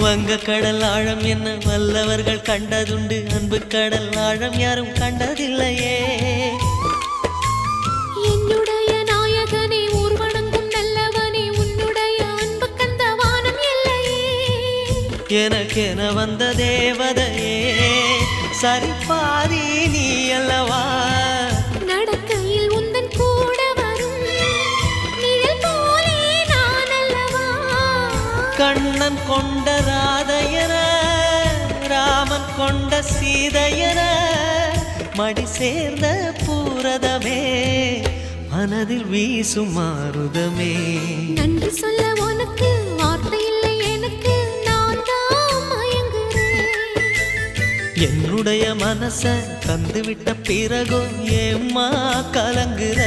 வங்க கடல் ஆழம் என்ன வல்லவர்கள் கண்டதுண்டு, அன்பு கடல் ஆழம் யாரும் கண்டதில்லையே. என்னுடைய நாயகனே ஊர்வணங்கும் நல்லவனே, உன்னுடைய அன்பு கந்த வானம் எல்லையே. எனக்கென வந்த தேவதையே சரிபாரி நீ அல்லவா. நடக்கையில் உந்தன் கூட வரும் நிழல் போலே நான் அல்லவா. கண்ணன் கொண்ட ராதையர ராமன் கொண்ட சீதையர மடி சேர்ந்த பூரதமே மனதில் வீசும் மாருதமே. நன்றி சொல்ல உனக்கு வார்த்தை இல்லை எனக்கு, நான் தான் மயங்குறேன். என்னுடைய மனச தந்துவிட்ட பிறகும் ஏம்மா கலங்குற.